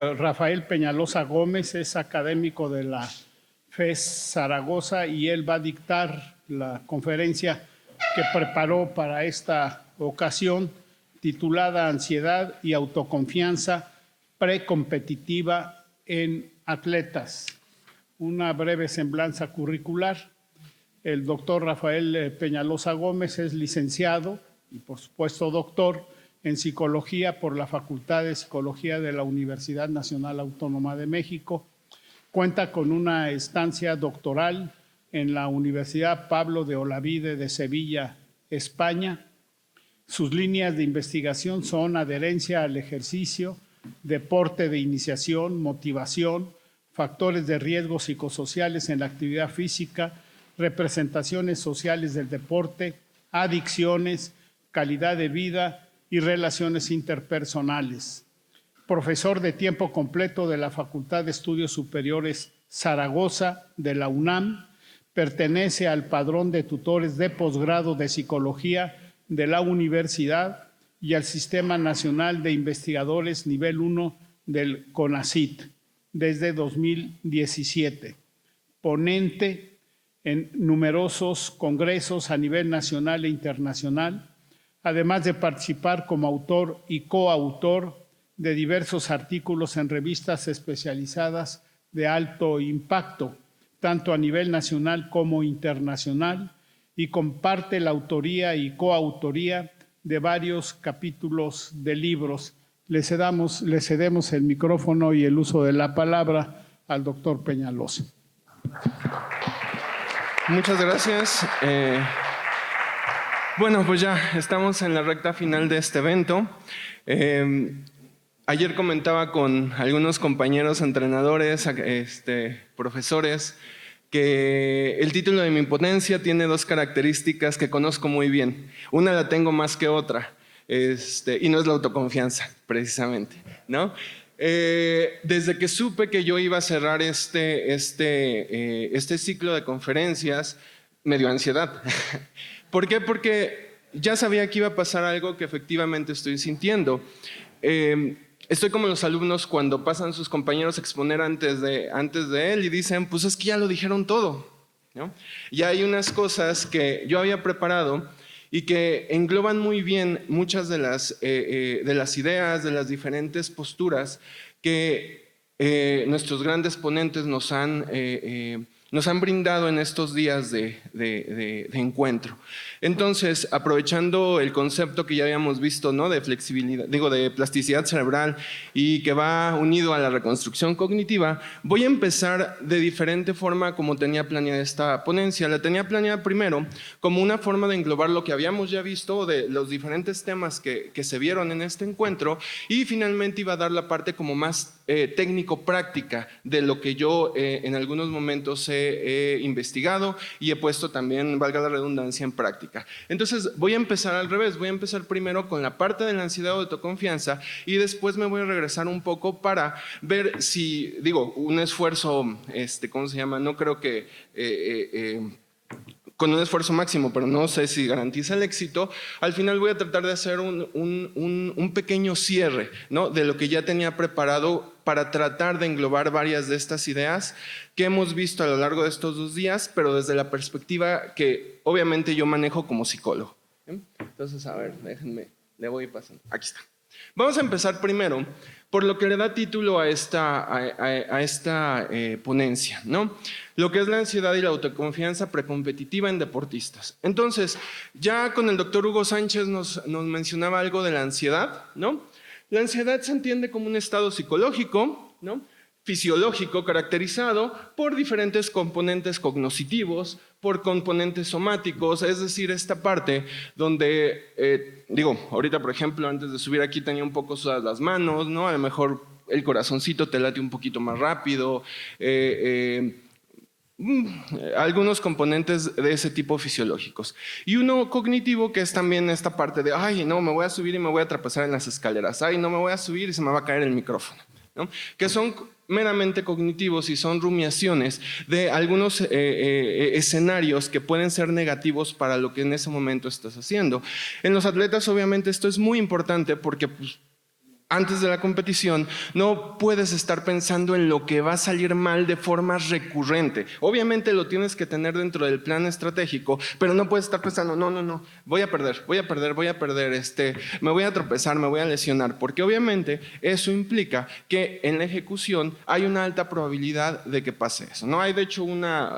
Rafael Peñalosa Gómez es académico de la FES Zaragoza y él va a dictar la conferencia que preparó para esta ocasión, titulada Ansiedad y autoconfianza precompetitiva en atletas. Una breve semblanza curricular. El doctor Rafael Peñalosa Gómez es licenciado y, por supuesto, doctor en Psicología por la Facultad de Psicología de la Universidad Nacional Autónoma de México. Cuenta con una estancia doctoral en la Universidad Pablo de Olavide de Sevilla, España. Sus líneas de investigación son adherencia al ejercicio, deporte de iniciación, motivación, factores de riesgo psicosociales en la actividad física, representaciones sociales del deporte, adicciones, calidad de vida y relaciones interpersonales. Profesor de tiempo completo de la Facultad de Estudios Superiores Zaragoza de la UNAM, pertenece al padrón de tutores de posgrado de Psicología de la universidad y al Sistema Nacional de Investigadores Nivel 1 del CONACYT desde 2017. Ponente en numerosos congresos a nivel nacional e internacional, además de participar como autor y coautor de diversos artículos en revistas especializadas de alto impacto, tanto a nivel nacional como internacional, y comparte la autoría y coautoría de varios capítulos de libros. Le cedemos el micrófono y el uso de la palabra al doctor Peñalosa. Muchas gracias. Bueno, pues ya estamos en la recta final de este evento. Ayer comentaba con algunos compañeros entrenadores, profesores, que el título de mi ponencia tiene dos características que conozco muy bien. Una la tengo más que otra, y no es la autoconfianza, precisamente, ¿no? Desde que supe que yo iba a cerrar este ciclo de conferencias, me dio ansiedad. ¿Por qué? Porque ya sabía que iba a pasar algo que efectivamente estoy sintiendo. Estoy como los alumnos cuando pasan sus compañeros a exponer antes de él y dicen, pues es que ya lo dijeron todo, ¿no? Y hay unas cosas que yo había preparado y que engloban muy bien muchas de las ideas, de las diferentes posturas que nuestros grandes ponentes nos han brindado en estos días de encuentro. Entonces, aprovechando el concepto que ya habíamos visto, ¿no?, de flexibilidad, de plasticidad cerebral y que va unido a la reconstrucción cognitiva, voy a empezar de diferente forma como tenía planeada esta ponencia. La tenía planeada primero como una forma de englobar lo que habíamos ya visto de los diferentes temas que se vieron en este encuentro, y finalmente iba a dar la parte como más técnico-práctica de lo que yo en algunos momentos he investigado y he puesto también, valga la redundancia, en práctica. Entonces voy a empezar al revés, voy a empezar primero con la parte de la ansiedad o autoconfianza y después me voy a regresar un poco para ver si, un esfuerzo, ¿cómo se llama? No creo que con un esfuerzo máximo, pero no sé si garantiza el éxito. Al final voy a tratar de hacer un pequeño cierre, ¿no?, de lo que ya tenía preparado para tratar de englobar varias de estas ideas que hemos visto a lo largo de estos 2 días, pero desde la perspectiva que obviamente yo manejo como psicólogo. Entonces, a ver, déjenme, le voy pasando. Aquí está. Vamos a empezar primero por lo que le da título a esta ponencia, ¿no? Lo que es la ansiedad y la autoconfianza precompetitiva en deportistas. Entonces, ya con el doctor Hugo Sánchez nos mencionaba algo de la ansiedad, ¿no? La ansiedad se entiende como un estado psicológico, ¿no?, fisiológico, caracterizado por diferentes componentes cognitivos, por componentes somáticos, es decir, esta parte donde, ahorita por ejemplo, antes de subir aquí tenía un poco sudadas las manos, ¿no? A lo mejor el corazoncito te late un poquito más rápido, algunos componentes de ese tipo fisiológicos. Y uno cognitivo, que es también esta parte de, ay, no, me voy a subir y me voy a tropezar en las escaleras, ay, no me voy a subir y se me va a caer el micrófono, ¿no? Que son meramente cognitivos y son rumiaciones de algunos escenarios que pueden ser negativos para lo que en ese momento estás haciendo. En los atletas obviamente esto es muy importante porque pues, antes de la competición, no puedes estar pensando en lo que va a salir mal de forma recurrente. Obviamente lo tienes que tener dentro del plan estratégico, pero no puedes estar pensando, no, voy a perder, me voy a tropezar, me voy a lesionar, porque obviamente eso implica que en la ejecución hay una alta probabilidad de que pase eso, ¿no? Hay de hecho una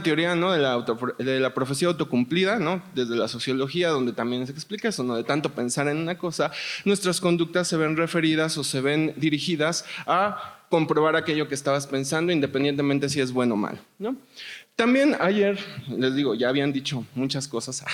teoría, ¿no?, de la profecía autocumplida, ¿no?, desde la sociología, donde también se explica eso, ¿no?, de tanto pensar en una cosa, nuestras conductas se ven referidas o se ven dirigidas a comprobar aquello que estabas pensando, independientemente si es bueno o mal, ¿no? También ayer, les digo, ya habían dicho muchas cosas.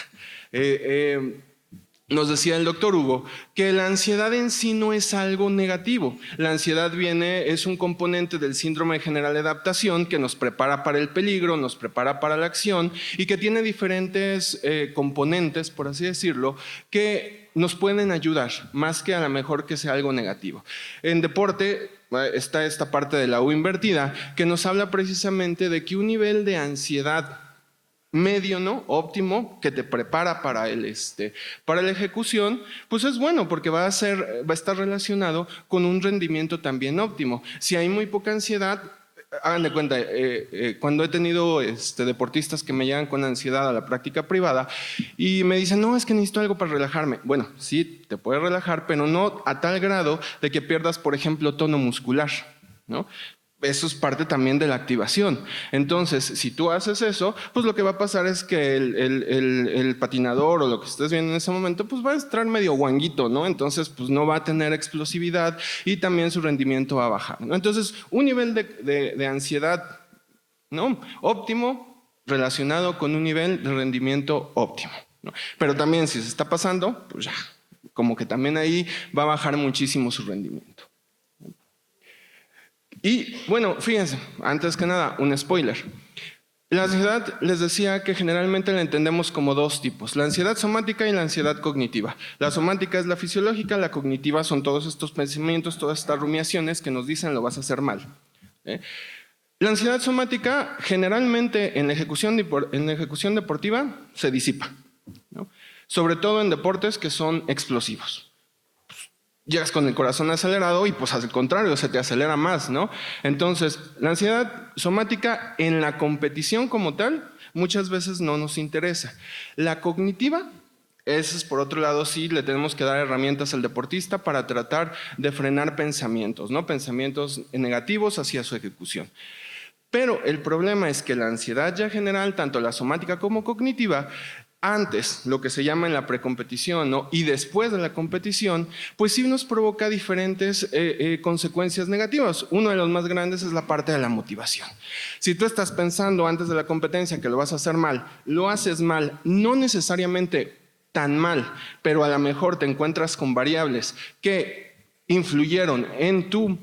Nos decía el doctor Hugo que la ansiedad en sí no es algo negativo. La ansiedad es un componente del síndrome general de adaptación que nos prepara para el peligro, nos prepara para la acción y que tiene diferentes componentes, por así decirlo, que nos pueden ayudar, más que a lo mejor que sea algo negativo. En deporte está esta parte de la U invertida que nos habla precisamente de que un nivel de ansiedad medio, ¿no?, óptimo, que te prepara para la ejecución, pues es bueno porque va a estar relacionado con un rendimiento también óptimo. Si hay muy poca ansiedad, hagan de cuenta, cuando he tenido deportistas que me llegan con ansiedad a la práctica privada y me dicen, no, es que necesito algo para relajarme. Bueno, sí, te puedes relajar, pero no a tal grado de que pierdas, por ejemplo, tono muscular, ¿no? Eso es parte también de la activación. Entonces, si tú haces eso, pues lo que va a pasar es que el patinador o lo que estés viendo en ese momento, pues va a estar medio guanguito, ¿no? Entonces, pues no va a tener explosividad y también su rendimiento va a bajar, ¿no? Entonces, un nivel de ansiedad, ¿no?, óptimo relacionado con un nivel de rendimiento óptimo, ¿no? Pero también si se está pasando, pues ya, como que también ahí va a bajar muchísimo su rendimiento. Y bueno, fíjense, antes que nada, un spoiler. La ansiedad, les decía que generalmente la entendemos como dos tipos, la ansiedad somática y la ansiedad cognitiva. La somática es la fisiológica, la cognitiva son todos estos pensamientos, todas estas rumiaciones que nos dicen lo vas a hacer mal. La ansiedad somática generalmente en la ejecución deportiva se disipa, ¿no?, sobre todo en deportes que son explosivos. Llegas con el corazón acelerado y pues al contrario, se te acelera más, ¿no? Entonces, la ansiedad somática en la competición como tal, muchas veces no nos interesa. La cognitiva, esa es por otro lado, sí le tenemos que dar herramientas al deportista para tratar de frenar pensamientos, ¿no?, pensamientos negativos hacia su ejecución. Pero el problema es que la ansiedad ya general, tanto la somática como cognitiva, antes, lo que se llama en la precompetición, ¿no?, y después de la competición, pues sí nos provoca diferentes consecuencias negativas. Uno de los más grandes es la parte de la motivación. Si tú estás pensando antes de la competencia que lo vas a hacer mal, lo haces mal, no necesariamente tan mal, pero a lo mejor te encuentras con variables que influyeron en tu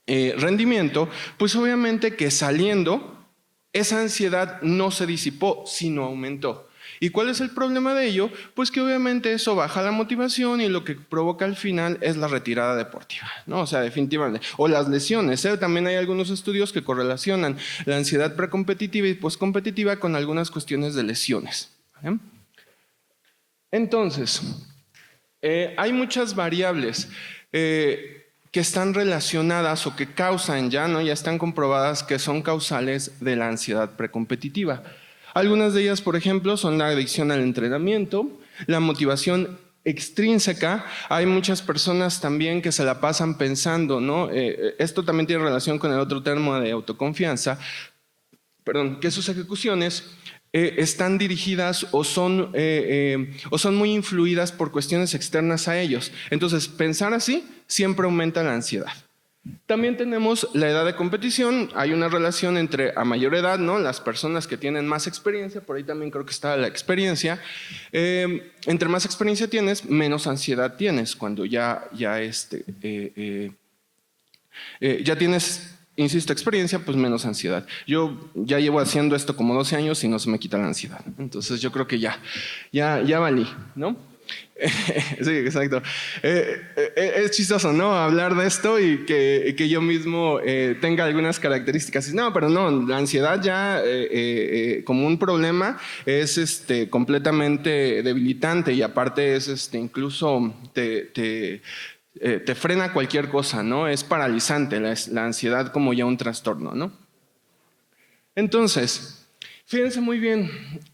rendimiento, pues obviamente que saliendo, esa ansiedad no se disipó, sino aumentó. ¿Y cuál es el problema de ello? Pues que obviamente eso baja la motivación y lo que provoca al final es la retirada deportiva, ¿no? O sea, definitivamente. O las lesiones, ¿eh? También hay algunos estudios que correlacionan la ansiedad precompetitiva y postcompetitiva con algunas cuestiones de lesiones. Entonces, hay muchas variables que están relacionadas o que causan ya están comprobadas que son causales de la ansiedad precompetitiva. Algunas de ellas, por ejemplo, son la adicción al entrenamiento, la motivación extrínseca. Hay muchas personas también que se la pasan pensando, ¿no? Esto también tiene relación con el otro término de autoconfianza, que sus ejecuciones están dirigidas o son muy influidas por cuestiones externas a ellos. Entonces, pensar así siempre aumenta la ansiedad. También tenemos la edad de competición. Hay una relación entre a mayor edad, ¿no?, las personas que tienen más experiencia, por ahí también creo que está la experiencia. Entre más experiencia tienes, menos ansiedad tienes. Cuando ya tienes, insisto, experiencia, pues menos ansiedad. Yo ya llevo haciendo esto como 12 años y no se me quita la ansiedad. Entonces yo creo que ya valí, ¿no? Sí, exacto. Es chistoso, ¿no?, hablar de esto y que yo mismo tenga algunas características. No, pero no, la ansiedad ya como un problema es completamente debilitante y aparte es incluso te te frena cualquier cosa, ¿no? Es paralizante la ansiedad como ya un trastorno, ¿no? Entonces, fíjense muy bien,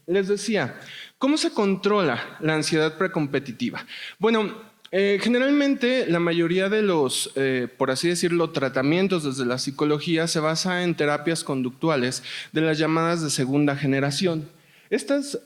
les decía, ¿cómo se controla la ansiedad precompetitiva? Bueno, generalmente la mayoría de los, por así decirlo, tratamientos desde la psicología se basa en terapias conductuales de las llamadas de segunda generación. Estas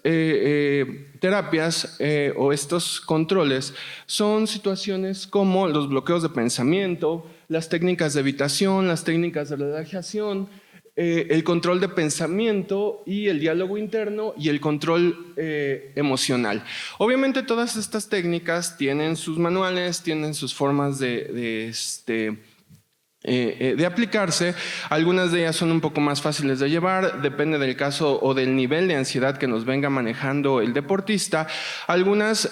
terapias o estos controles son situaciones como los bloqueos de pensamiento, las técnicas de evitación, las técnicas de relajación, el control de pensamiento y el diálogo interno y el control emocional. Obviamente todas estas técnicas tienen sus manuales, tienen sus formas de aplicarse. Algunas de ellas son un poco más fáciles de llevar, depende del caso o del nivel de ansiedad que nos venga manejando el deportista. Algunas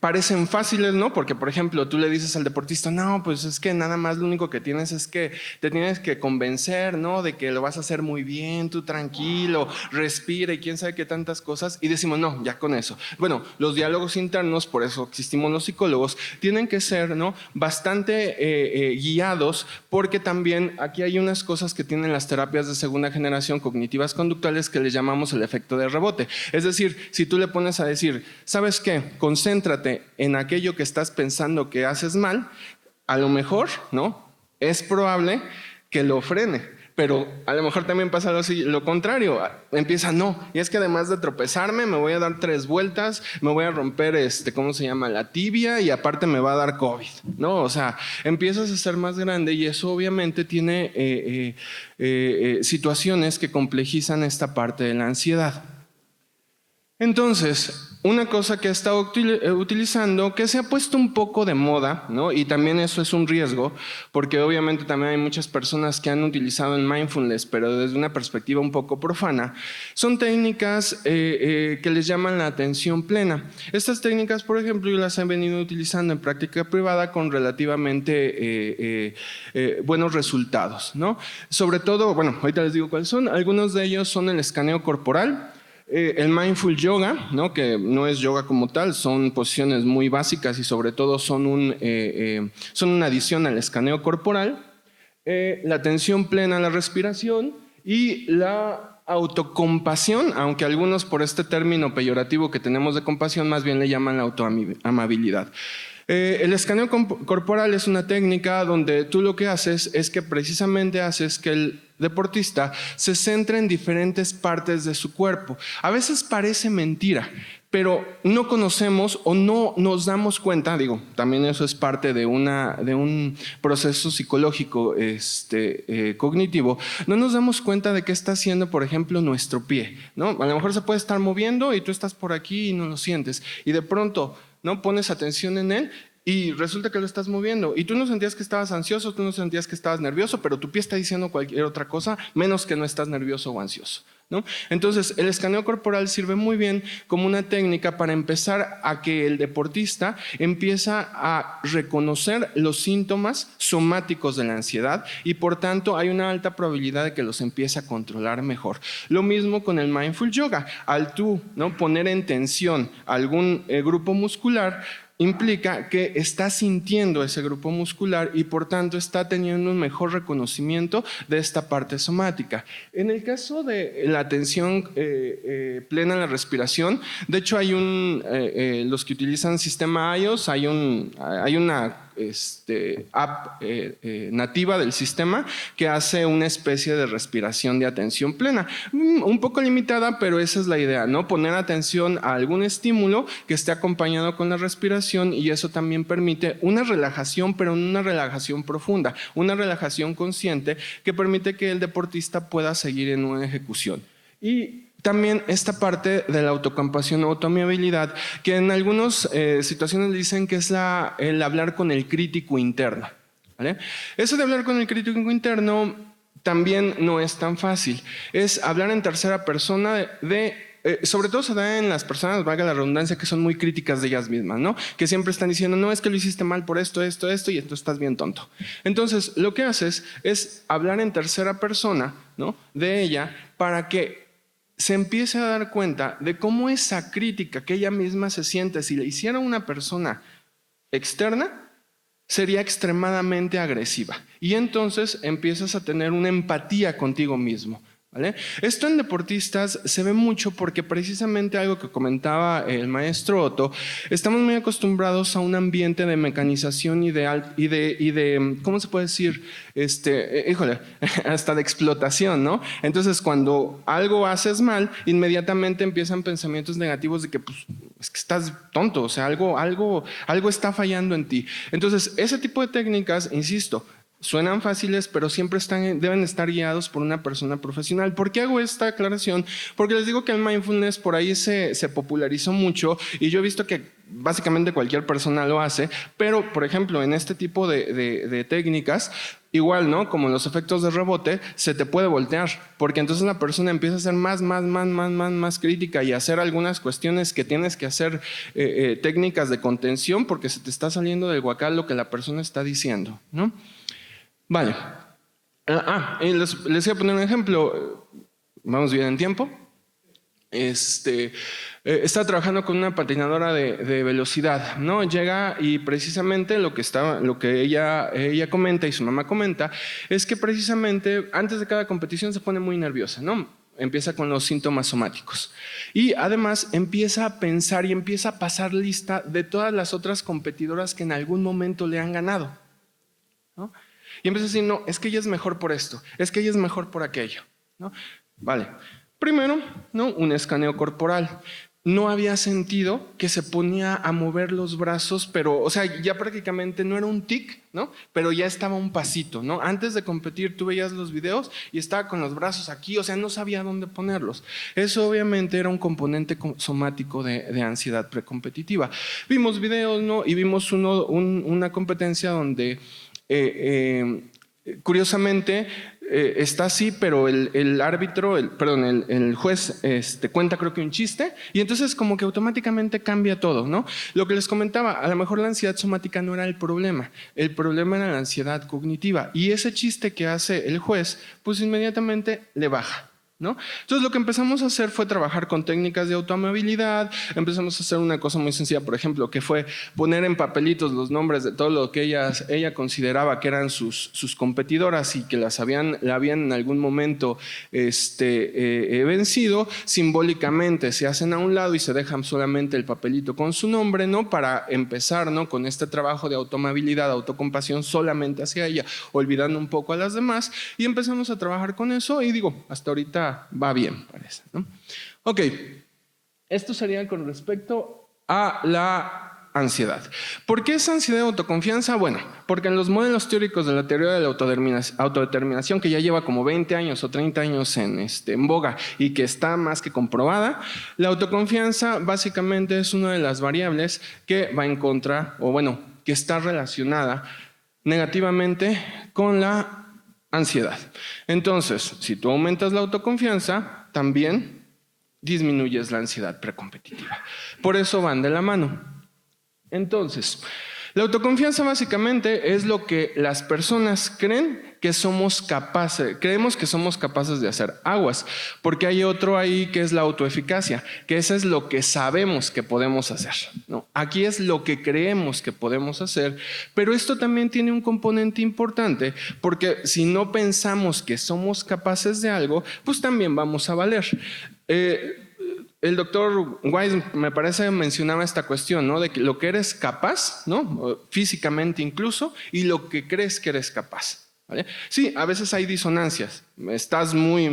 parecen fáciles, ¿no? Porque, por ejemplo, tú le dices al deportista, no, pues es que nada más lo único que tienes es que te tienes que convencer, ¿no? De que lo vas a hacer muy bien, tú tranquilo, respira y quién sabe qué tantas cosas. Y decimos, no, ya con eso. Bueno, los diálogos internos, por eso existimos los psicólogos, tienen que ser, ¿no? Bastante guiados, porque también aquí hay unas cosas que tienen las terapias de segunda generación cognitivas conductuales que les llamamos el efecto de rebote. Es decir, si tú le pones a decir, ¿sabes qué? Concéntrate en aquello que estás pensando que haces mal, a lo mejor, ¿no? Es probable que lo frene. Pero a lo mejor también pasa lo contrario, empieza no, y es que además de tropezarme me voy a dar 3 vueltas, me voy a romper ¿cómo se llama? La tibia y aparte me va a dar COVID, ¿no? O sea, empiezas a ser más grande y eso obviamente tiene situaciones que complejizan esta parte de la ansiedad. Entonces, una cosa que he estado utilizando, que se ha puesto un poco de moda, ¿no? Y también eso es un riesgo, porque obviamente también hay muchas personas que han utilizado el mindfulness, pero desde una perspectiva un poco profana, son técnicas que les llaman la atención plena. Estas técnicas, por ejemplo, yo las he venido utilizando en práctica privada con relativamente buenos resultados, ¿no? Sobre todo, bueno, ahorita les digo cuáles son, algunos de ellos son el escaneo corporal, el mindful yoga, ¿no? Que no es yoga como tal, son posiciones muy básicas y sobre todo son una adición al escaneo corporal, la atención plena a la respiración y la autocompasión, aunque algunos por este término peyorativo que tenemos de compasión más bien le llaman la autoamabilidad. El escaneo corporal es una técnica donde tú lo que haces es que precisamente haces que el deportista se centre en diferentes partes de su cuerpo. A veces parece mentira, pero no conocemos o no nos damos cuenta, digo, también eso es parte de un proceso psicológico cognitivo, no nos damos cuenta de qué está haciendo, por ejemplo, nuestro pie, ¿no? A lo mejor se puede estar moviendo y tú estás por aquí y no lo sientes, y de pronto, ¿no? Pones atención en él y resulta que lo estás moviendo y tú no sentías que estabas ansioso, tú no sentías que estabas nervioso, pero tu pie está diciendo cualquier otra cosa menos que no estás nervioso o ansioso, ¿no? Entonces el escaneo corporal sirve muy bien como una técnica para empezar a que el deportista empieza a reconocer los síntomas somáticos de la ansiedad y por tanto hay una alta probabilidad de que los empiece a controlar mejor. Lo mismo con el mindful yoga. Al tú, ¿no? poner en tensión algún grupo muscular, implica que está sintiendo ese grupo muscular y por tanto está teniendo un mejor reconocimiento de esta parte somática. En el caso de la atención plena en la respiración, de hecho hay los que utilizan sistema iOS, hay una app nativa del sistema que hace una especie de respiración de atención plena, un poco limitada, pero esa es la idea, ¿no? Poner atención a algún estímulo que esté acompañado con la respiración y eso también permite una relajación, pero una relajación profunda, una relajación consciente que permite que el deportista pueda seguir en una ejecución. Y también esta parte de la autocompasión o autoamabilidad, que en algunas situaciones dicen que es el hablar con el crítico interno, ¿vale? Eso de hablar con el crítico interno también no es tan fácil. Es hablar en tercera persona sobre todo se da en las personas, valga la redundancia, que son muy críticas de ellas mismas, ¿no? Que siempre están diciendo, no, es que lo hiciste mal por esto, esto, esto, y esto estás bien tonto. Entonces, lo que haces es hablar en tercera persona, ¿no? De ella para que se empiece a dar cuenta de cómo esa crítica que ella misma se siente, si le hiciera una persona externa, sería extremadamente agresiva. Y entonces empiezas a tener una empatía contigo mismo, ¿vale? Esto en deportistas se ve mucho porque precisamente algo que comentaba el maestro Otto, estamos muy acostumbrados a un ambiente de mecanización y de ¿cómo se puede decir? Híjole, hasta de explotación, ¿no? Entonces cuando algo haces mal, inmediatamente empiezan pensamientos negativos de que pues, es que estás tonto, o sea, algo está fallando en ti. Entonces ese tipo de técnicas, insisto, suenan fáciles, pero siempre deben estar guiados por una persona profesional. ¿Por qué hago esta aclaración? Porque les digo que el mindfulness por ahí se popularizó mucho y yo he visto que básicamente cualquier persona lo hace, pero por ejemplo en este tipo de técnicas, igual, ¿no? Como los efectos de rebote, se te puede voltear, porque entonces la persona empieza a ser más crítica y a hacer algunas cuestiones que tienes que hacer técnicas de contención porque se te está saliendo del guacal lo que la persona está diciendo, ¿no? Vale. Les voy a poner un ejemplo. Vamos bien en tiempo. Estaba trabajando con una patinadora de velocidad, ¿no? Llega y precisamente lo que ella comenta y su mamá comenta es que precisamente antes de cada competición se pone muy nerviosa, ¿no? Empieza con los síntomas somáticos y además empieza a pensar y empieza a pasar lista de todas las otras competidoras que en algún momento le han ganado, ¿no? Y empieza a decir, no, es que ella es mejor por esto, es que ella es mejor por aquello, ¿no? Vale. Primero, ¿no? Un escaneo corporal. No había sentido que se ponía a mover los brazos, pero, o sea, ya prácticamente no era un tic, ¿no? Pero ya estaba un pasito, ¿no? Antes de competir tú veías los videos y estaba con los brazos aquí, o sea, no sabía dónde ponerlos. Eso obviamente era un componente somático de ansiedad precompetitiva. Vimos videos, ¿no? Y vimos una competencia donde curiosamente está así, pero el árbitro, el juez cuenta creo que un chiste y entonces como que automáticamente cambia todo, ¿no? Lo que les comentaba, a lo mejor la ansiedad somática no era el problema era la ansiedad cognitiva y ese chiste que hace el juez pues inmediatamente le baja, ¿no? Entonces lo que empezamos a hacer fue trabajar con técnicas de autoamabilidad, empezamos a hacer una cosa muy sencilla, por ejemplo, que fue poner en papelitos los nombres de todo lo que ella consideraba que eran sus competidoras y que la habían en algún momento vencido. Simbólicamente se hacen a un lado y se dejan solamente el papelito con su nombre, ¿no? Para empezar, ¿no? Con este trabajo de autoamabilidad, autocompasión solamente hacia ella, olvidando un poco a las demás y empezamos a trabajar con eso y digo, hasta ahorita va bien, parece, ¿no? Ok, esto sería con respecto a la ansiedad. ¿Por qué es ansiedad y autoconfianza? Bueno, porque en los modelos teóricos de la teoría de la autodeterminación, que ya lleva como 20 años o 30 años en boga y que está más que comprobada, la autoconfianza básicamente es una de las variables que va en contra, o bueno, que está relacionada negativamente con la ansiedad. Entonces, si tú aumentas la autoconfianza, también disminuyes la ansiedad precompetitiva. Por eso van de la mano. Entonces, la autoconfianza básicamente es lo que las personas creen que somos capaces, creemos que somos capaces de hacer. Aguas, porque hay otro ahí que es la autoeficacia, que eso es lo que sabemos que podemos hacer, ¿no? Aquí es lo que creemos que podemos hacer, pero esto también tiene un componente importante, porque si no pensamos que somos capaces de algo, pues también vamos a valer. El doctor Weiss, me parece, mencionaba esta cuestión, ¿no? De que lo que eres capaz, ¿no? Físicamente incluso, y lo que crees que eres capaz, ¿vale? Sí, a veces hay disonancias. Estás muy,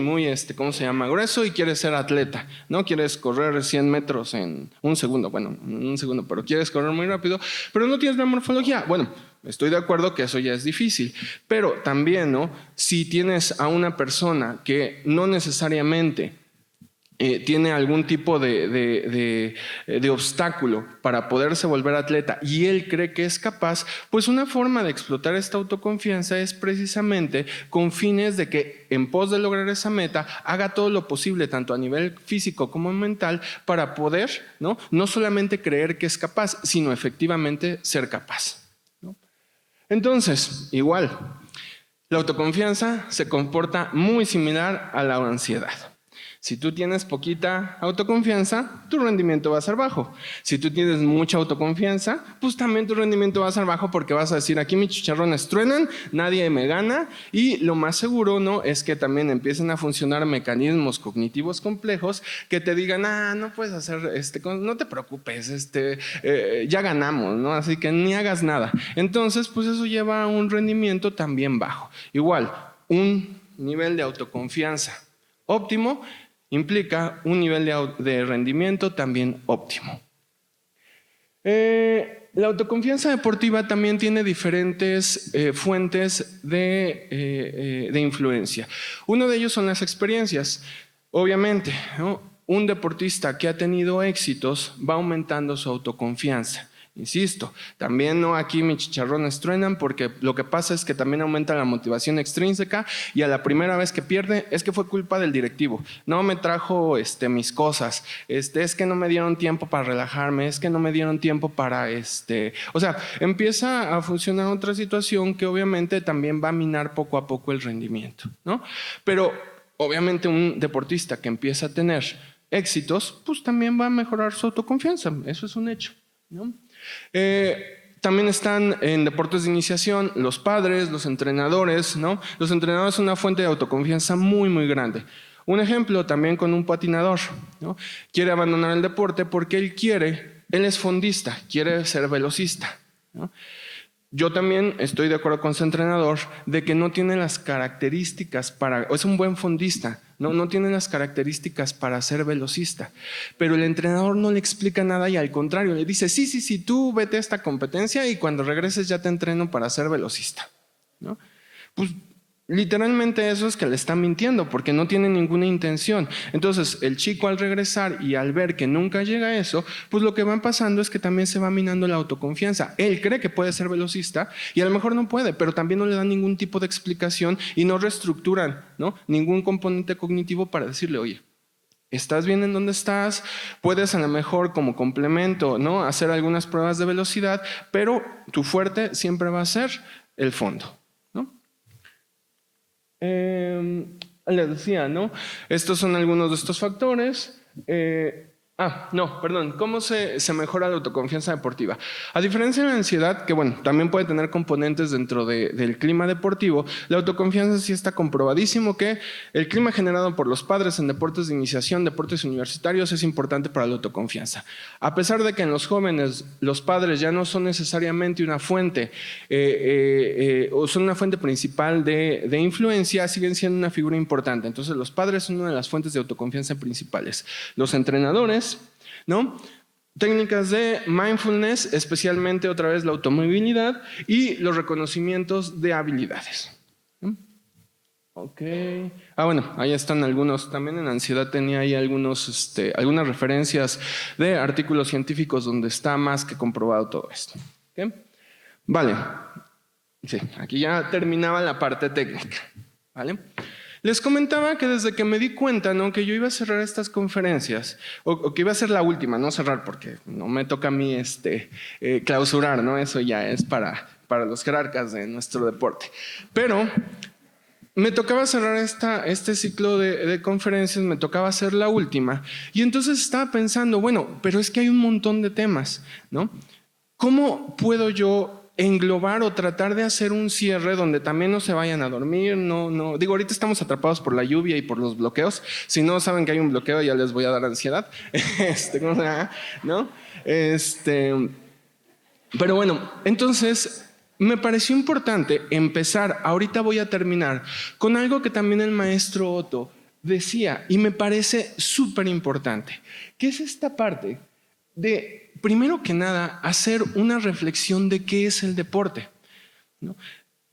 ¿cómo se llama? Grueso y quieres ser atleta, ¿no? Quieres correr 100 metros en un segundo, bueno, en un segundo, pero quieres correr muy rápido, pero no tienes la morfología. Bueno, estoy de acuerdo que eso ya es difícil, pero también, ¿no? Si tienes a una persona que no necesariamente tiene algún tipo de obstáculo para poderse volver atleta y él cree que es capaz, pues una forma de explotar esta autoconfianza es precisamente con fines de que en pos de lograr esa meta haga todo lo posible, tanto a nivel físico como mental, para poder no solamente creer que es capaz, sino efectivamente ser capaz, ¿no? Entonces, igual, la autoconfianza se comporta muy similar a la ansiedad. Si tú tienes poquita autoconfianza, tu rendimiento va a ser bajo. Si tú tienes mucha autoconfianza, pues también tu rendimiento va a ser bajo porque vas a decir, aquí mis chicharrones truenan, nadie me gana, y lo más seguro, ¿no?, es que también empiecen a funcionar mecanismos cognitivos complejos que te digan, no puedes hacer, no te preocupes, ya ganamos, ¿no? Así que ni hagas nada. Entonces, pues eso lleva a un rendimiento también bajo. Igual, un nivel de autoconfianza óptimo implica un nivel de rendimiento también óptimo. La autoconfianza deportiva también tiene diferentes fuentes de influencia. Uno de ellos son las experiencias. Obviamente, ¿no?, un deportista que ha tenido éxitos va aumentando su autoconfianza. Insisto, también no aquí mis chicharrones truenan, porque lo que pasa es que también aumenta la motivación extrínseca, y a la primera vez que pierde es que fue culpa del directivo. No me trajo mis cosas, es que no me dieron tiempo para relajarme, es que no me dieron tiempo para O sea, empieza a funcionar otra situación que obviamente también va a minar poco a poco el rendimiento, ¿no? Pero obviamente un deportista que empieza a tener éxitos, pues también va a mejorar su autoconfianza, eso es un hecho, ¿no? También están en deportes de iniciación los padres, los entrenadores, ¿no? Los entrenadores son una fuente de autoconfianza muy, muy grande. Un ejemplo también con un patinador, ¿no? Quiere abandonar el deporte porque él es fondista, quiere ser velocista, ¿no? Yo también estoy de acuerdo con ese entrenador de que no tiene las características es un buen fondista, no tiene las características para ser velocista, pero el entrenador no le explica nada y al contrario le dice, sí, tú vete a esta competencia y cuando regreses ya te entreno para ser velocista, ¿no? Pues literalmente eso es que le está mintiendo porque no tiene ninguna intención. Entonces el chico, al regresar y al ver que nunca llega a eso, pues lo que va pasando es que también se va minando la autoconfianza. Él cree que puede ser velocista y a lo mejor no puede, pero también no le dan ningún tipo de explicación y no reestructuran, ¿no?, ningún componente cognitivo para decirle, oye, estás bien en donde estás, puedes a lo mejor como complemento, ¿no?, hacer algunas pruebas de velocidad, pero tu fuerte siempre va a ser el fondo. Les decía, ¿no?, estos son algunos de estos factores. ¿Cómo se mejora la autoconfianza deportiva? A diferencia de la ansiedad, que bueno, también puede tener componentes dentro del clima deportivo, la autoconfianza sí está comprobadísimo que el clima generado por los padres en deportes de iniciación, deportes universitarios, es importante para la autoconfianza. A pesar de que en los jóvenes los padres ya no son necesariamente una fuente o son una fuente principal de influencia, siguen siendo una figura importante. Entonces los padres son una de las fuentes de autoconfianza principales. Los entrenadores, ¿no?, técnicas de mindfulness, especialmente otra vez la automovilidad y los reconocimientos de habilidades. Ok. Bueno, ahí están algunos. También en ansiedad tenía ahí algunas referencias de artículos científicos donde está más que comprobado todo esto. ¿Okay? Vale. Sí, aquí ya terminaba la parte técnica. ¿Vale? Les comentaba que desde que me di cuenta, ¿no?, que yo iba a cerrar estas conferencias, o que iba a ser la última, no cerrar porque no me toca a mí clausurar, ¿no? Eso ya es para los jerarcas de nuestro deporte. Pero me tocaba cerrar este ciclo de conferencias, me tocaba hacer la última. Y entonces estaba pensando, bueno, pero es que hay un montón de temas, ¿no? ¿Cómo puedo yo englobar o tratar de hacer un cierre donde también no se vayan a dormir? Digo, ahorita estamos atrapados por la lluvia y por los bloqueos. Si no saben que hay un bloqueo, ya les voy a dar ansiedad. ¿Cómo se llama? ¿No? Pero bueno, entonces me pareció importante empezar, ahorita voy a terminar, con algo que también el maestro Otto decía y me parece súper importante, que es esta parte de, primero que nada, hacer una reflexión de qué es el deporte, ¿no?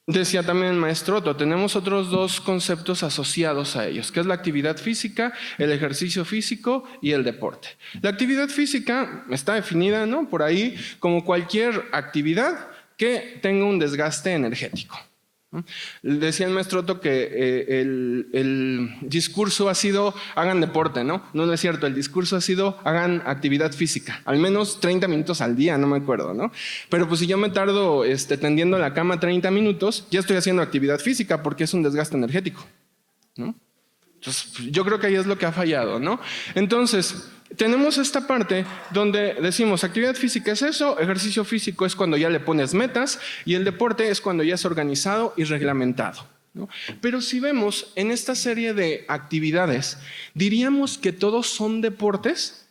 Decía también el maestro Otto, tenemos otros dos conceptos asociados a ellos, que es la actividad física, el ejercicio físico y el deporte. La actividad física está definida, ¿no?, por ahí como cualquier actividad que tenga un desgaste energético. Decía el maestro Otto que el discurso ha sido hagan deporte, ¿no? No es cierto, el discurso ha sido hagan actividad física, al menos 30 minutos al día, no me acuerdo, ¿no? Pero pues si yo me tardo tendiendo la cama 30 minutos, ya estoy haciendo actividad física porque es un desgaste energético, ¿no? Entonces, yo creo que ahí es lo que ha fallado, ¿no? Entonces, tenemos esta parte donde decimos actividad física es eso, ejercicio físico es cuando ya le pones metas y el deporte es cuando ya es organizado y reglamentado, ¿no? Pero si vemos en esta serie de actividades, diríamos que todos son deportes.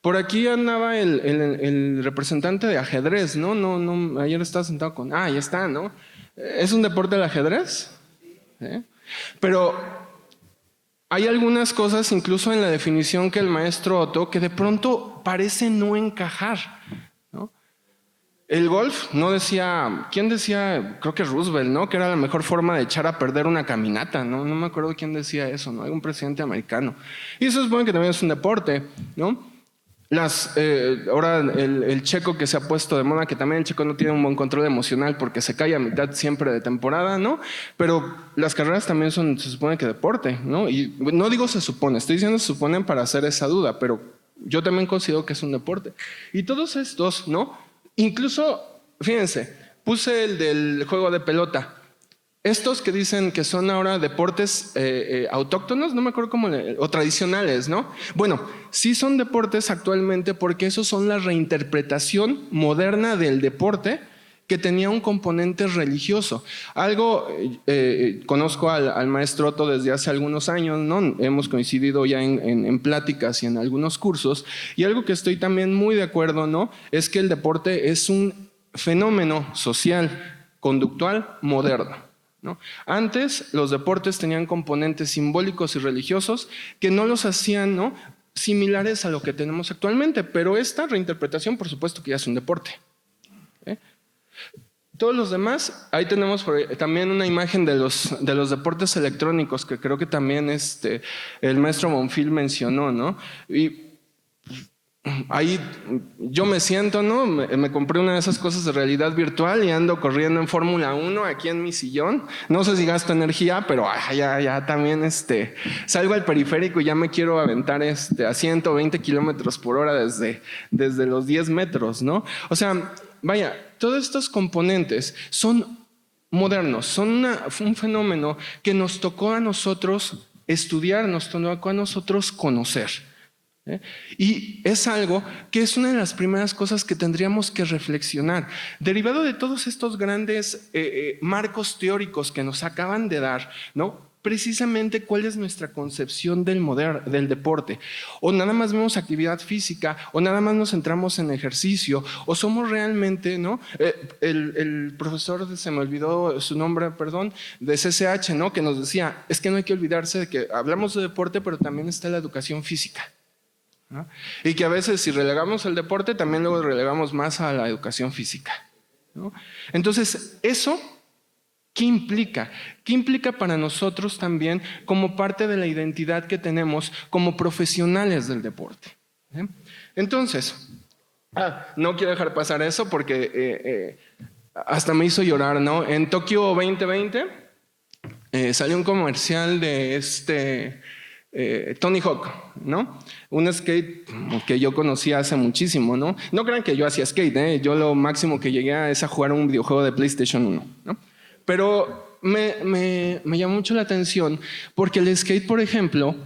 Por aquí andaba el representante de ajedrez, ¿no? No, ayer estaba sentado con... Ah, ya está, ¿no? ¿Es un deporte el ajedrez? ¿Sí? Pero hay algunas cosas, incluso en la definición que el maestro Otto, que de pronto parece no encajar, ¿no? El golf no decía, ¿quién decía? Creo que Roosevelt, ¿no? Que era la mejor forma de echar a perder una caminata, ¿no? No me acuerdo quién decía eso, ¿no? Algún presidente americano. Y eso supone que también es un deporte, ¿no? Ahora el checo que se ha puesto de moda, que también el checo no tiene un buen control emocional porque se cae a mitad siempre de temporada, ¿no? Pero las carreras también son, se supone que deporte, ¿no? Y no digo se supone, estoy diciendo se suponen para hacer esa duda, pero yo también considero que es un deporte. Y todos estos, ¿no? Incluso, fíjense, puse el del juego de pelota. Estos que dicen que son ahora deportes autóctonos, no me acuerdo cómo, o tradicionales, ¿no? Bueno, sí son deportes actualmente porque esos son la reinterpretación moderna del deporte que tenía un componente religioso. Algo, conozco al maestro Otto desde hace algunos años, ¿no? Hemos coincidido ya en pláticas y en algunos cursos, y algo que estoy también muy de acuerdo, ¿no? Es que el deporte es un fenómeno social, conductual, moderno, ¿no? Antes los deportes tenían componentes simbólicos y religiosos que no los hacían, ¿no?, similares a lo que tenemos actualmente, pero esta reinterpretación por supuesto que ya es un deporte. Todos los demás, ahí tenemos también una imagen de los deportes electrónicos que creo que también el maestro Bonfil mencionó, ¿no? Y ahí yo me siento, ¿no? Me compré una de esas cosas de realidad virtual y ando corriendo en Fórmula 1 aquí en mi sillón. No sé si gasto energía, pero ya también salgo al periférico y ya me quiero aventar a 120 kilómetros por hora desde los 10 metros, ¿no? O sea, vaya, todos estos componentes son modernos, son un fenómeno que nos tocó a nosotros estudiar, nos tocó a nosotros conocer. Y es algo que es una de las primeras cosas que tendríamos que reflexionar. Derivado de todos estos grandes marcos teóricos que nos acaban de dar, ¿no?, precisamente cuál es nuestra concepción del deporte. O nada más vemos actividad física, o nada más nos centramos en ejercicio, o somos realmente, ¿no? El profesor, se me olvidó su nombre, perdón, de CCH, ¿no?, que nos decía, es que no hay que olvidarse de que hablamos de deporte, pero también está la educación física, ¿no? Y que a veces si relegamos el deporte, también luego relegamos más a la educación física, ¿no? Entonces, eso, ¿qué implica? ¿Qué implica para nosotros también como parte de la identidad que tenemos como profesionales del deporte? Entonces, no quiero dejar pasar eso porque hasta me hizo llorar, ¿no? En Tokio 2020 salió un comercial de Tony Hawk, ¿no? Un skate que yo conocía hace muchísimo, ¿no? No crean que yo hacía skate, yo lo máximo que llegué es a jugar un videojuego de PlayStation 1, ¿no? Pero me llamó mucho la atención porque el skate, por ejemplo,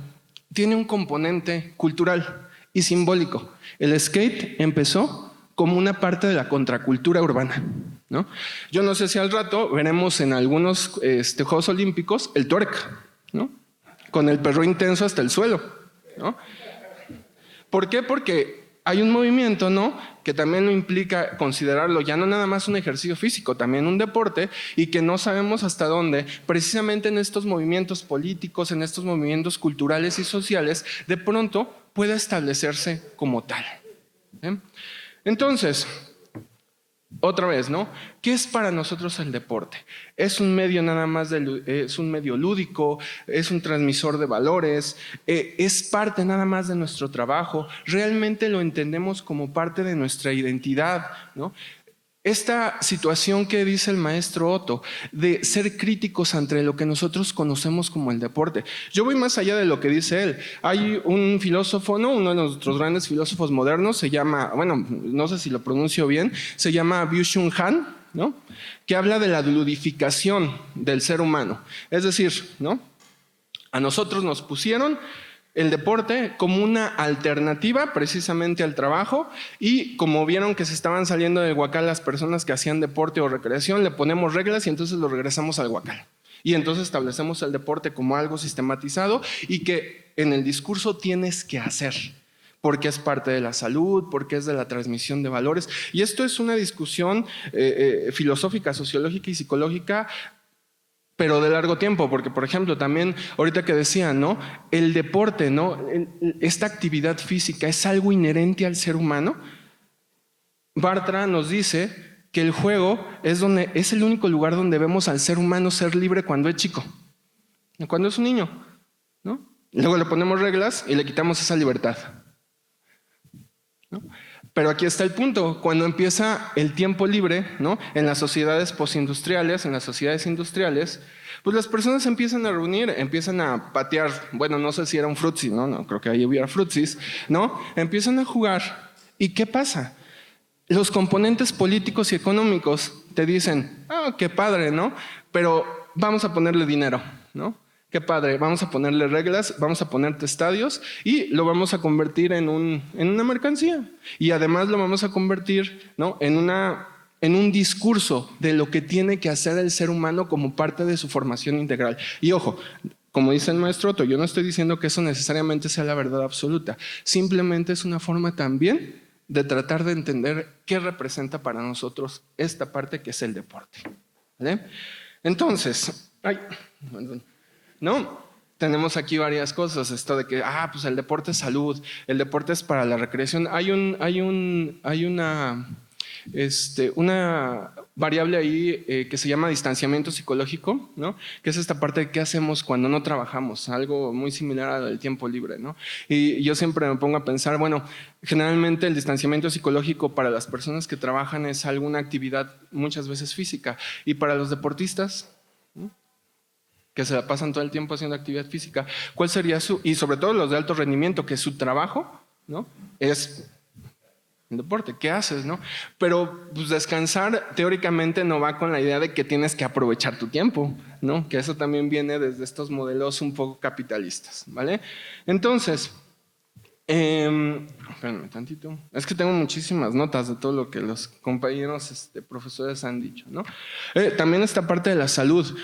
tiene un componente cultural y simbólico. El skate empezó como una parte de la contracultura urbana, ¿no? Yo no sé si al rato veremos en algunos Juegos Olímpicos el twerk, ¿no?, con el perro intenso hasta el suelo, ¿no? ¿Por qué? Porque hay un movimiento, ¿no?, que también lo implica considerarlo ya no nada más un ejercicio físico, también un deporte, y que no sabemos hasta dónde, precisamente en estos movimientos políticos, en estos movimientos culturales y sociales, de pronto pueda establecerse como tal. Entonces, otra vez, ¿no? ¿Qué es para nosotros el deporte? Es un medio nada más, es un medio lúdico, es un transmisor de valores, es parte nada más de nuestro trabajo, realmente lo entendemos como parte de nuestra identidad, ¿no? Esta situación que dice el maestro Otto de ser críticos ante lo que nosotros conocemos como el deporte. Yo voy más allá de lo que dice él. Hay un filósofo, ¿no?, uno de nuestros grandes filósofos modernos, se llama, bueno, no sé si lo pronuncio bien, se llama Byung-Chul Han, ¿no?, que habla de la ludificación del ser humano. Es decir, ¿no?, A nosotros nos pusieron el deporte como una alternativa precisamente al trabajo, y como vieron que se estaban saliendo del huacal las personas que hacían deporte o recreación, le ponemos reglas y entonces lo regresamos al huacal. Y entonces establecemos el deporte como algo sistematizado y que en el discurso tienes que hacer, porque es parte de la salud, porque es de la transmisión de valores. Y esto es una discusión filosófica, sociológica y psicológica, pero de largo tiempo, porque por ejemplo también ahorita que decía, ¿no? El deporte, ¿no? Esta actividad física es algo inherente al ser humano. Bartra nos dice que el juego es el único lugar donde vemos al ser humano ser libre cuando es chico, cuando es un niño, ¿no? Luego le ponemos reglas y le quitamos esa libertad, ¿no? Pero aquí está el punto, cuando empieza el tiempo libre, ¿no? En las sociedades postindustriales, en las sociedades industriales, pues las personas empiezan a reunir, empiezan a patear, bueno, no sé si era un frutzi, no creo que ahí hubiera frutzis, ¿no? Empiezan a jugar, ¿y qué pasa? Los componentes políticos y económicos te dicen, qué padre, ¿no? Pero vamos a ponerle dinero, ¿no? Qué padre, vamos a ponerle reglas, vamos a ponerte estadios y lo vamos a convertir en una mercancía. Y además lo vamos a convertir, ¿no? en un discurso de lo que tiene que hacer el ser humano como parte de su formación integral. Y ojo, como dice el maestro Otto, yo no estoy diciendo que eso necesariamente sea la verdad absoluta. Simplemente es una forma también de tratar de entender qué representa para nosotros esta parte que es el deporte, ¿vale? Entonces, ¿no? Tenemos aquí varias cosas, esto de que, pues el deporte es salud, el deporte es para la recreación. Hay una variable ahí que se llama distanciamiento psicológico, ¿no? Que es esta parte de qué hacemos cuando no trabajamos, algo muy similar al tiempo libre, ¿no? Y yo siempre me pongo a pensar, bueno, generalmente el distanciamiento psicológico para las personas que trabajan es alguna actividad muchas veces física, y para los deportistas, ¿no? Que se la pasan todo el tiempo haciendo actividad física, ¿cuál sería y sobre todo los de alto rendimiento, que su trabajo, ¿no? Es el deporte, ¿qué haces, no? Pero pues descansar teóricamente no va con la idea de que tienes que aprovechar tu tiempo, ¿no? Que eso también viene desde estos modelos un poco capitalistas, ¿vale? Entonces, espérenme tantito. Es que tengo muchísimas notas de todo lo que los compañeros profesores han dicho, ¿no? También esta parte de la salud.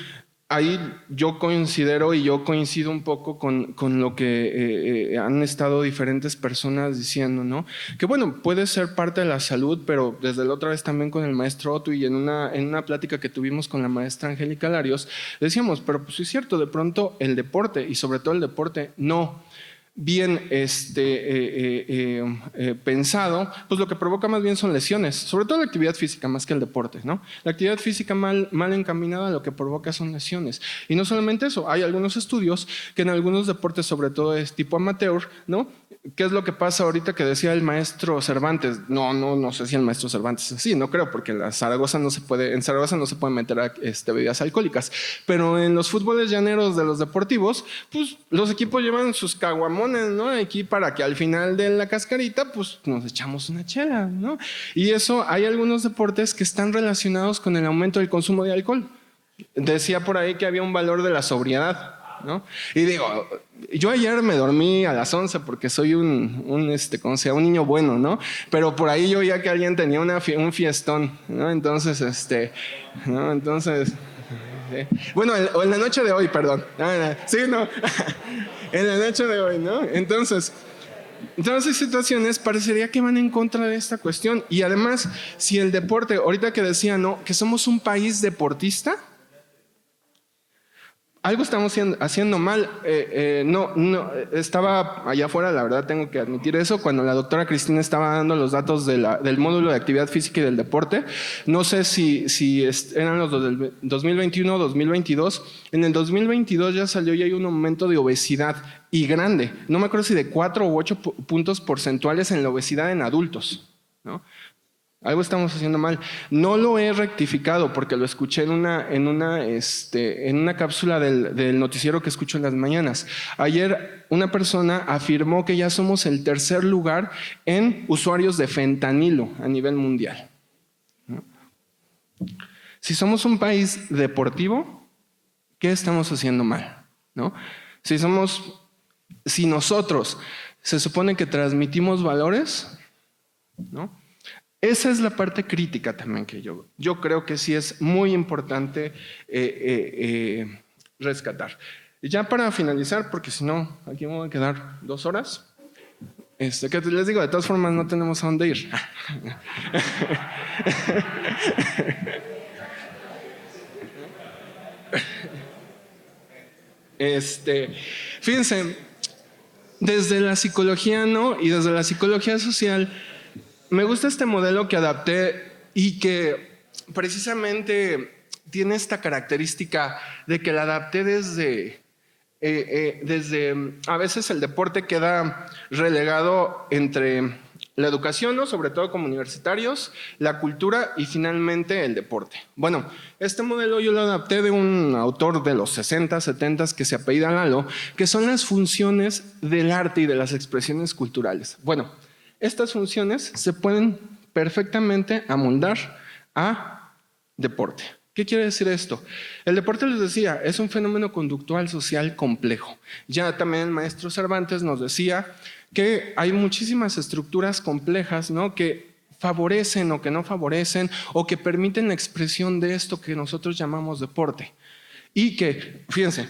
Ahí yo coincido un poco con lo que han estado diferentes personas diciendo, ¿no? Que bueno, puede ser parte de la salud, pero desde la otra vez también con el maestro Otto y en una plática que tuvimos con la maestra Angélica Larios, decíamos, pero pues sí es cierto, de pronto el deporte, y sobre todo el deporte no bien pensado, pues lo que provoca más bien son lesiones, sobre todo la actividad física más que el deporte, ¿no? La actividad física mal encaminada lo que provoca son lesiones. Y no solamente eso, hay algunos estudios que en algunos deportes, sobre todo es tipo amateur, ¿no? ¿Qué es lo que pasa ahorita que decía el maestro Cervantes? No sé si el maestro Cervantes es así, no creo, porque en Zaragoza no se puede meter bebidas alcohólicas, pero en los fútboles llaneros de los deportivos, pues los equipos llevan sus caguamones, ¿no? Aquí para que al final de la cascarita, pues nos echamos una chela, ¿no? Y eso, hay algunos deportes que están relacionados con el aumento del consumo de alcohol. Decía por ahí que había un valor de la sobriedad, ¿no? Y digo, yo ayer me dormí a las 11 porque soy un niño bueno, ¿no? Pero por ahí yo oía que alguien tenía un fiestón, ¿no? Entonces, ¿no? Entonces, bueno, en la noche de hoy, perdón. Sí, no. En la noche de hoy, ¿no? Entonces, todas esas situaciones parecería que van en contra de esta cuestión. Y además, si el deporte, ahorita que decía, ¿no? Que somos un país deportista, algo estamos haciendo mal. Estaba allá afuera, la verdad tengo que admitir eso, cuando la doctora Cristina estaba dando los datos del módulo de actividad física y del deporte. No sé si eran los del 2021 o 2022. En el 2022 ya salió y hay un aumento de obesidad y grande. No me acuerdo si de 4 u 8 puntos porcentuales en la obesidad en adultos, ¿no? Algo estamos haciendo mal. No lo he rectificado porque lo escuché en una cápsula del noticiero que escucho en las mañanas. Ayer una persona afirmó que ya somos el tercer lugar en usuarios de fentanilo a nivel mundial, ¿no? Si somos un país deportivo, ¿qué estamos haciendo mal, ¿no? Si nosotros se supone que transmitimos valores, ¿no? Esa es la parte crítica también que yo creo que sí es muy importante rescatar. Y ya para finalizar, porque si no, aquí me voy a quedar 2 horas. ¿Qué les digo? De todas formas, no tenemos a dónde ir. Fíjense, desde la psicología, ¿no? Y desde la psicología social, me gusta este modelo que adapté y que precisamente tiene esta característica de que la adapté desde a veces el deporte queda relegado entre la educación, ¿no? Sobre todo como universitarios, la cultura y finalmente el deporte. Bueno, este modelo yo lo adapté de un autor de los 60, 70 que se apellida Lalo, que son las funciones del arte y de las expresiones culturales. Bueno, estas funciones se pueden perfectamente amoldar a deporte. ¿Qué quiere decir esto? El deporte, les decía, es un fenómeno conductual social complejo. Ya también el maestro Cervantes nos decía que hay muchísimas estructuras complejas, ¿no? Que favorecen o que no favorecen o que permiten la expresión de esto que nosotros llamamos deporte. Y que, fíjense,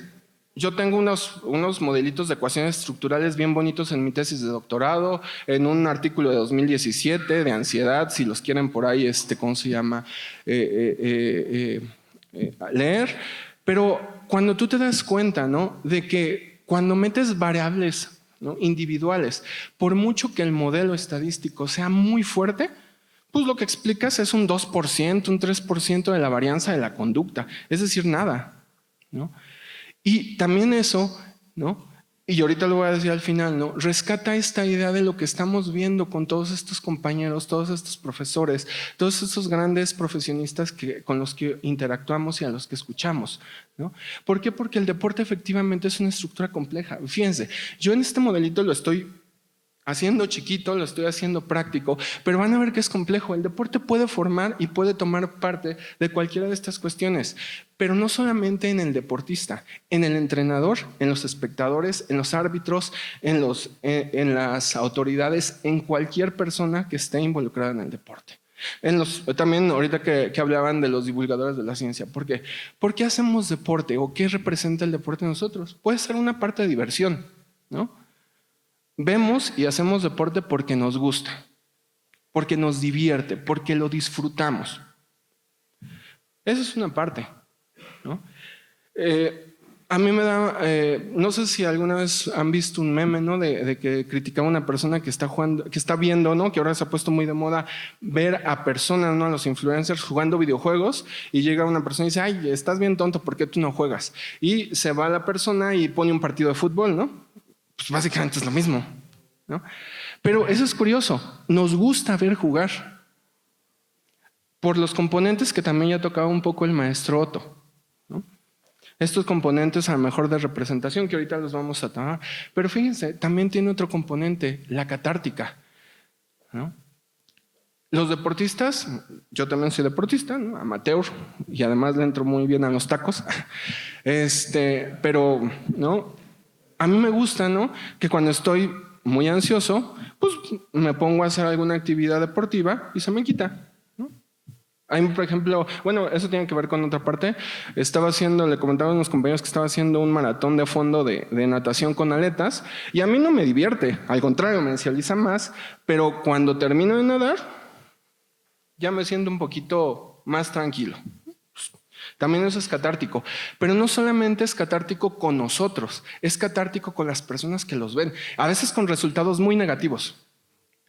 yo tengo unos modelitos de ecuaciones estructurales bien bonitos en mi tesis de doctorado, en un artículo de 2017 de ansiedad, si los quieren por ahí, ¿cómo se llama? Leer. Pero cuando tú te das cuenta, ¿no? De que cuando metes variables, ¿no? Individuales, por mucho que el modelo estadístico sea muy fuerte, pues lo que explicas es un 2%, un 3% de la varianza de la conducta, es decir, nada, ¿no? Y también eso, ¿no? Y ahorita lo voy a decir al final, ¿no? Rescata esta idea de lo que estamos viendo con todos estos compañeros, todos estos profesores, todos estos grandes profesionistas con los que interactuamos y a los que escuchamos, ¿no? ¿Por qué? Porque el deporte efectivamente es una estructura compleja. Fíjense, yo en este modelito lo estoy haciendo chiquito, lo estoy haciendo práctico, pero van a ver que es complejo. El deporte puede formar y puede tomar parte de cualquiera de estas cuestiones, pero no solamente en el deportista, en el entrenador, en los espectadores, en los árbitros, en las autoridades, en cualquier persona que esté involucrada en el deporte. También ahorita que hablaban de los divulgadores de la ciencia, ¿por qué? ¿Por qué hacemos deporte o qué representa el deporte en nosotros? Puede ser una parte de diversión, ¿no? Vemos y hacemos deporte porque nos gusta, porque nos divierte, porque lo disfrutamos. Esa es una parte, ¿no? A mí me da, no sé si alguna vez han visto un meme, ¿no? De que criticaba a una persona que está jugando, que está viendo, ¿no? Que ahora se ha puesto muy de moda ver a personas, ¿no? A los influencers jugando videojuegos y llega una persona y dice, ay, estás bien tonto, ¿por qué tú no juegas? Y se va la persona y pone un partido de fútbol, ¿no? Pues básicamente es lo mismo, ¿no? Pero eso es curioso, nos gusta ver jugar por los componentes que también ya tocaba un poco el maestro Otto, ¿no? Estos componentes a lo mejor de representación que ahorita los vamos a tomar, pero fíjense, también tiene otro componente, la catártica, ¿no? Los deportistas, yo también soy deportista, ¿no? Amateur, y además le entro muy bien a los tacos, pero, ¿no? A mí me gusta, ¿no? Que cuando estoy muy ansioso, pues me pongo a hacer alguna actividad deportiva y se me quita, ¿no? A mí, por ejemplo, bueno, eso tiene que ver con otra parte. Le comentaba a unos compañeros que estaba haciendo un maratón de fondo de natación con aletas y a mí no me divierte, al contrario, me ansioliza más, pero cuando termino de nadar, ya me siento un poquito más tranquilo. También eso es catártico, pero no solamente es catártico con nosotros, es catártico con las personas que los ven, a veces con resultados muy negativos.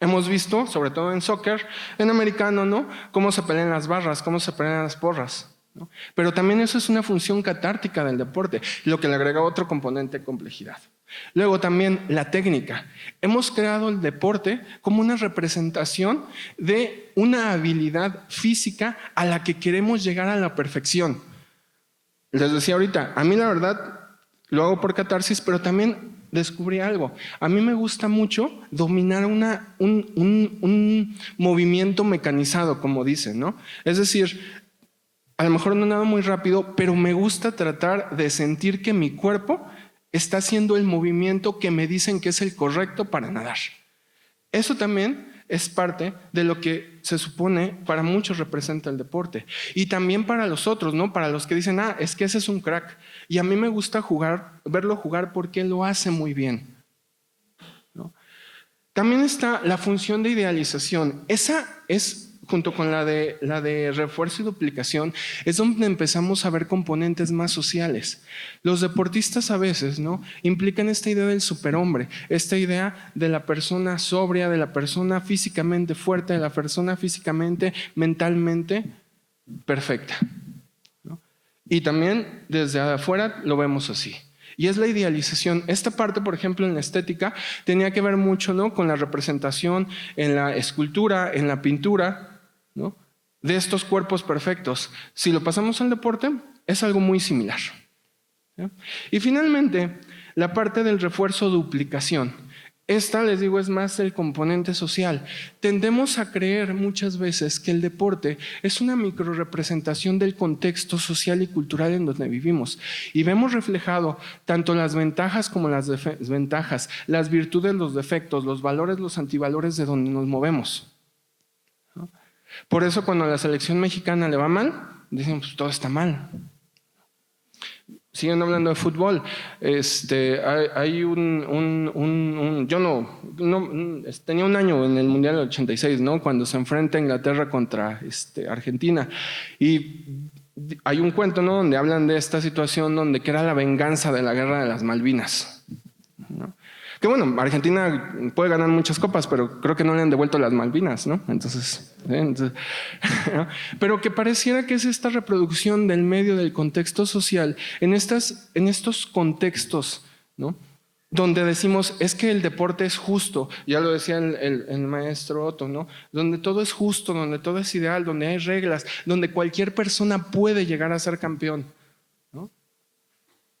Hemos visto, sobre todo en soccer, en americano, ¿no? Cómo se pelean las barras, cómo se pelean las porras, ¿no? Pero también eso es una función catártica del deporte, lo que le agrega otro componente de complejidad. Luego también la técnica. Hemos creado el deporte como una representación de una habilidad física a la que queremos llegar a la perfección. Les decía ahorita, a mí la verdad lo hago por catarsis, pero también descubrí algo. A mí me gusta mucho dominar un movimiento mecanizado, como dicen, ¿no? Es decir, a lo mejor no nado muy rápido, pero me gusta tratar de sentir que mi cuerpo está haciendo el movimiento que me dicen que es el correcto para nadar. Eso también es parte de lo que se supone para muchos representa el deporte. Y también para los otros, ¿no? Para los que dicen, es que ese es un crack. Y a mí me gusta verlo jugar porque lo hace muy bien, ¿no? También está la función de idealización. Esa es, junto con la de refuerzo y duplicación, es donde empezamos a ver componentes más sociales. Los deportistas a veces, ¿no?, implican esta idea del superhombre, esta idea de la persona sobria, de la persona físicamente fuerte, de la persona físicamente, mentalmente perfecta, ¿no? Y también desde afuera lo vemos así. Y es la idealización. Esta parte, por ejemplo, en la estética, tenía que ver mucho, ¿no?, con la representación en la escultura, en la pintura, ¿no?, de estos cuerpos perfectos. Si lo pasamos al deporte, es algo muy similar, ¿sí? Y finalmente, la parte del refuerzo duplicación. Esta, les digo, es más el componente social. Tendemos a creer muchas veces que el deporte es una microrepresentación del contexto social y cultural en donde vivimos. Y vemos reflejado tanto las ventajas como las desventajas, las virtudes, los defectos, los valores, los antivalores de donde nos movemos, ¿no? Por eso cuando a la selección mexicana le va mal, dicen, pues todo está mal. Siguen hablando de fútbol. Hay yo tenía un año en el Mundial del 86, ¿no?, cuando se enfrenta Inglaterra contra Argentina. Y hay un cuento, ¿no?, donde hablan de esta situación donde que era la venganza de la guerra de las Malvinas, ¿no? Que bueno, Argentina puede ganar muchas copas, pero creo que no le han devuelto las Malvinas, ¿no? Entonces, ¿no? Pero que pareciera que es esta reproducción del medio, del contexto social, en estos contextos, ¿no?, donde decimos, es que el deporte es justo, ya lo decía el maestro Otto, ¿no?, donde todo es justo, donde todo es ideal, donde hay reglas, donde cualquier persona puede llegar a ser campeón, ¿no?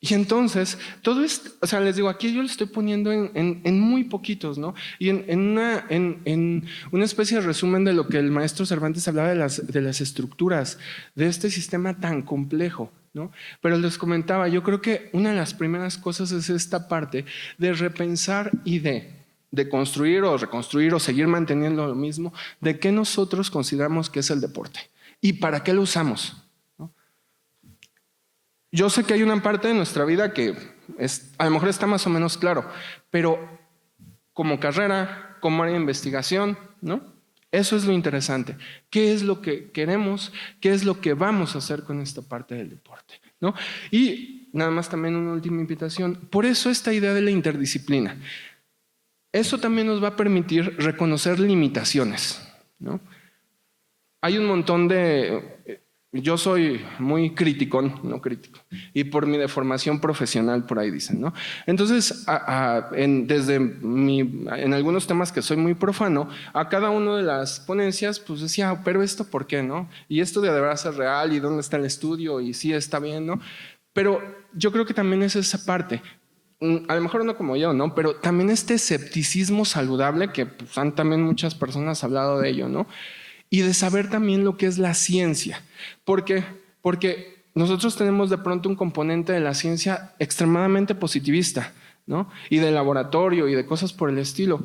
Y entonces, todo esto, o sea, les digo, aquí yo lo estoy poniendo en muy poquitos, ¿no? Y en una especie de resumen de lo que el maestro Cervantes hablaba de las estructuras, de este sistema tan complejo, ¿no? Pero les comentaba, yo creo que una de las primeras cosas es esta parte de repensar y de construir o reconstruir o seguir manteniendo lo mismo, de qué nosotros consideramos que es el deporte y para qué lo usamos. Yo sé que hay una parte de nuestra vida que a lo mejor está más o menos claro, pero como carrera, como área de investigación, ¿no?, eso es lo interesante. ¿Qué es lo que queremos? ¿Qué es lo que vamos a hacer con esta parte del deporte, ¿no? Y nada más también una última invitación. Por eso esta idea de la interdisciplina. Eso también nos va a permitir reconocer limitaciones, ¿no? Hay un montón de... Yo soy muy criticón, no crítico, y por mi deformación profesional, por ahí dicen, ¿no? Entonces, en algunos temas que soy muy profano, a cada una de las ponencias, pues decía, pero esto, ¿por qué, no? Y esto de verdad ser real, y dónde está el estudio, y sí está bien, ¿no? Pero yo creo que también es esa parte. A lo mejor no como yo, ¿no? Pero también este escepticismo saludable, que pues, han también muchas personas hablado de ello, ¿no? Y de saber también lo que es la ciencia. ¿Por qué? Porque nosotros tenemos de pronto un componente de la ciencia extremadamente positivista, ¿no?, y de laboratorio y de cosas por el estilo.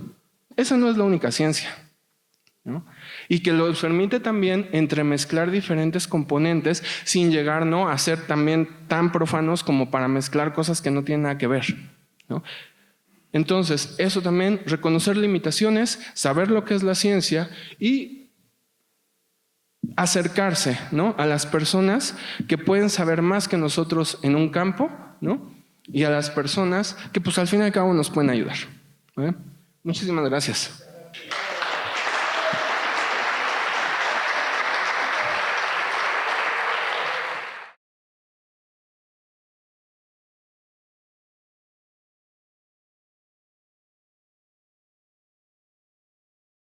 Esa no es la única ciencia, ¿no? Y que nos permite también entremezclar diferentes componentes sin llegar, ¿no?, a ser también tan profanos como para mezclar cosas que no tienen nada que ver, ¿no? Entonces, eso también, reconocer limitaciones, saber lo que es la ciencia y acercarse, ¿no?, a las personas que pueden saber más que nosotros en un campo, ¿no?, y a las personas que pues al fin y al cabo nos pueden ayudar, ¿eh? Muchísimas gracias.